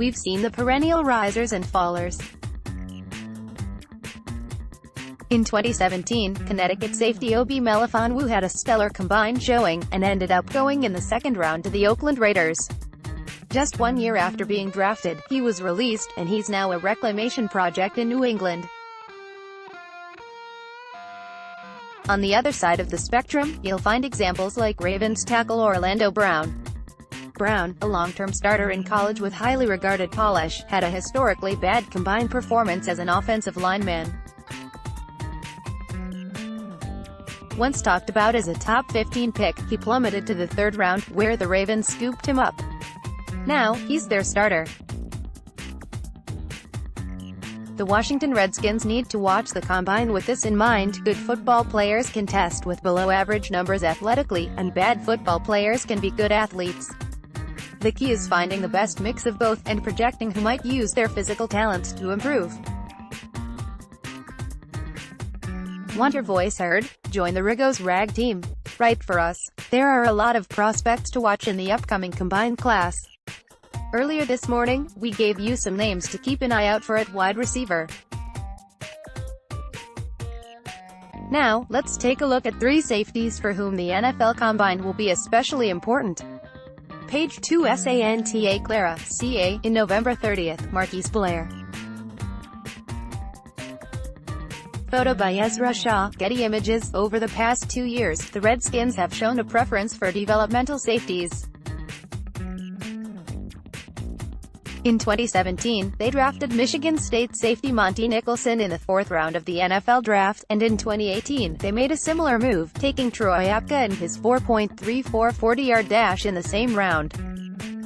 we've seen the perennial risers and fallers. In 2017, Connecticut safety Obi Melifonwu had a stellar combine showing, and ended up going in the second round to the Oakland Raiders. Just 1 year after being drafted, he was released, and he's now a reclamation project in New England. On the other side of the spectrum, you'll find examples like Ravens tackle Orlando Brown. Brown, a long-term starter in college with highly regarded polish, had a historically bad combine performance as an offensive lineman. Once talked about as a top 15 pick, he plummeted to the third round, where the Ravens scooped him up. Now, he's their starter. The Washington Redskins need to watch the combine with this in mind. Good football players can test with below-average numbers athletically, and bad football players can be good athletes. The key is finding the best mix of both, and projecting who might use their physical talents to improve. Want your voice heard? Join the Rigos Rag team. Write for us. There are a lot of prospects to watch in the upcoming combine class. Earlier this morning, we gave you some names to keep an eye out for at wide receiver. Now, let's take a look at 3 safeties for whom the NFL Combine will be especially important. Page 2 Santa Clara, CA, in November 30th, Marquise Blair. Photo by Ezra Shaw, Getty Images. Over the past 2 years, the Redskins have shown a preference for developmental safeties. In 2017, they drafted Michigan State safety Monty Nicholson in the 4th round of the NFL Draft, and in 2018, they made a similar move, taking Troy Apka and his 4.34 40-yard dash in the same round.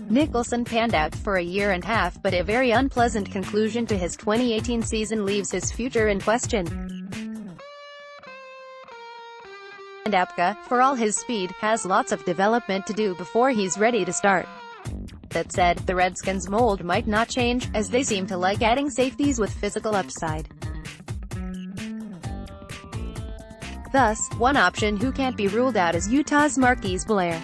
Nicholson panned out for a year and a half, but a very unpleasant conclusion to his 2018 season leaves his future in question. And Apka, for all his speed, has lots of development to do before he's ready to start. That said, the Redskins' mold might not change, as they seem to like adding safeties with physical upside. Thus, one option who can't be ruled out is Utah's Marquise Blair.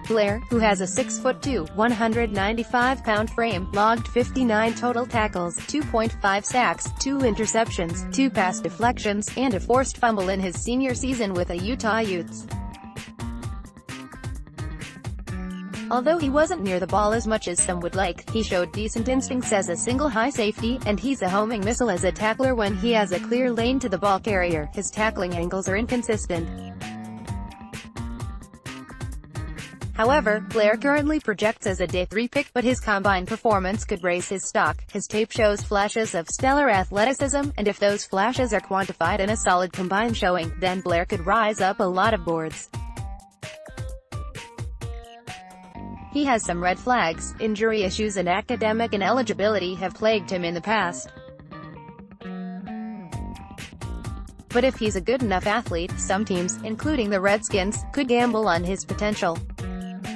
Blair, who has a 6'2", 195-pound frame, logged 59 total tackles, 2.5 sacks, 2 interceptions, 2 pass deflections, and a forced fumble in his senior season with the Utah Utes. Although he wasn't near the ball as much as some would like, he showed decent instincts as a single high safety, and he's a homing missile as a tackler when he has a clear lane to the ball carrier. His tackling angles are inconsistent. However, Blair currently projects as a day 3 pick, but his combine performance could raise his stock. His tape shows flashes of stellar athleticism, and if those flashes are quantified in a solid combine showing, then Blair could rise up a lot of boards. He has some red flags. Injury issues and academic ineligibility have plagued him in the past. But if he's a good enough athlete, some teams, including the Redskins, could gamble on his potential.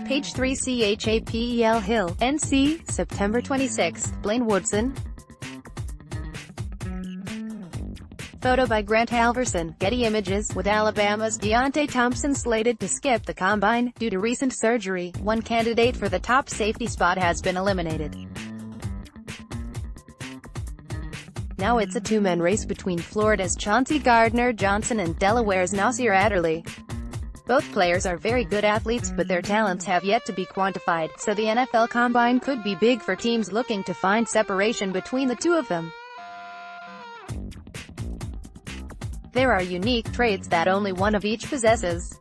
Page 3 Chapel Hill, NC, September 26, Blaine Woodson. Photo by Grant Halverson, Getty Images. With Alabama's Deontay Thompson slated to skip the combine due to recent surgery, one candidate for the top safety spot has been eliminated. Now it's a 2-man race between Florida's Chauncey Gardner-Johnson and Delaware's Nasir Adderley. Both players are very good athletes, but their talents have yet to be quantified, so the NFL Combine could be big for teams looking to find separation between the two of them. There are unique traits that only one of each possesses.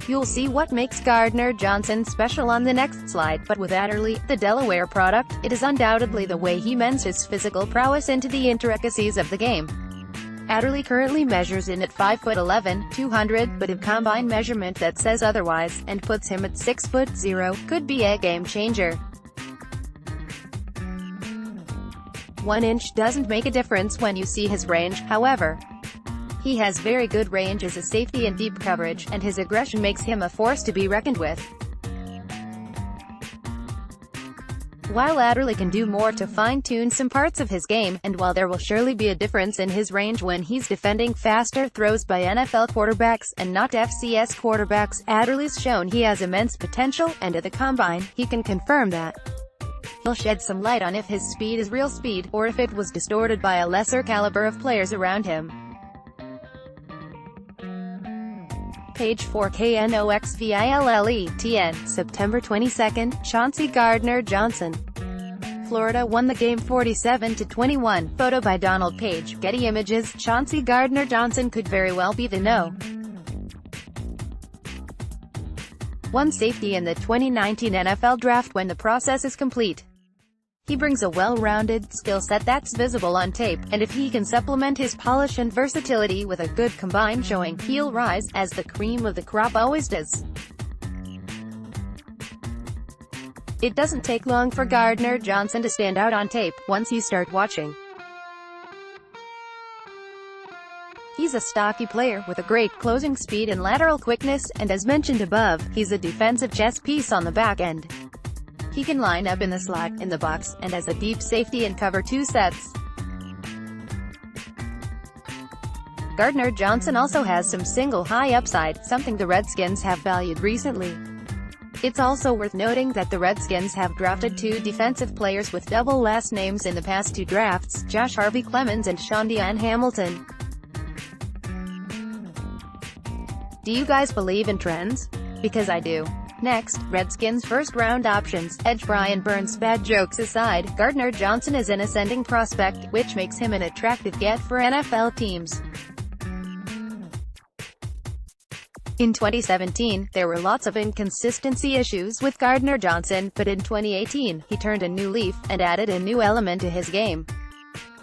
You'll see what makes Gardner-Johnson special on the next slide, but with Adderley, the Delaware product, it is undoubtedly the way he mends his physical prowess into the intricacies of the game. Adderley currently measures in at 5'11", 200, but a combine measurement that says otherwise, and puts him at 6'0", could be a game changer. 1 inch doesn't make a difference when you see his range, however. He has very good range as a safety in deep coverage, and his aggression makes him a force to be reckoned with. While Adderley can do more to fine-tune some parts of his game, and while there will surely be a difference in his range when he's defending faster throws by NFL quarterbacks, and not FCS quarterbacks, Adderley's shown he has immense potential, and at the Combine, he can confirm that. He'll shed some light on if his speed is real speed, or if it was distorted by a lesser caliber of players around him. Page 4 KNOXVILLETN, September 22, Chauncey Gardner-Johnson. Florida won the game 47-21. Photo by Donald Page. Getty Images. Chauncey Gardner-Johnson could very well be the No. 1 safety in the 2019 NFL Draft when the process is complete. He brings a well-rounded skill set that's visible on tape, and if he can supplement his polish and versatility with a good combine showing, he'll rise, as the cream of the crop always does. It doesn't take long for Gardner-Johnson to stand out on tape, once you start watching. He's a stocky player with a great closing speed and lateral quickness, and as mentioned above, he's a defensive chess piece on the back end. He can line up in the slot, in the box, and as a deep safety and cover 2 sets. Gardner-Johnson also has some single high upside, something the Redskins have valued recently. It's also worth noting that the Redskins have drafted 2 defensive players with double last names in the past 2 drafts, Josh Harvey Clemens and Shondian Hamilton. Do you guys believe in trends? Because I do. Next, Redskins first-round options. Edge Brian Burns. Bad jokes aside, Gardner-Johnson is an ascending prospect, which makes him an attractive get for NFL teams. In 2017, there were lots of inconsistency issues with Gardner-Johnson, but in 2018, he turned a new leaf, and added a new element to his game.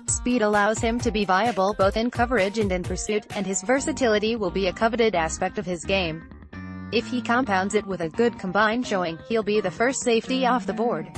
Speed allows him to be viable both in coverage and in pursuit, and his versatility will be a coveted aspect of his game. If he compounds it with a good combine showing, he'll be the first safety off the board.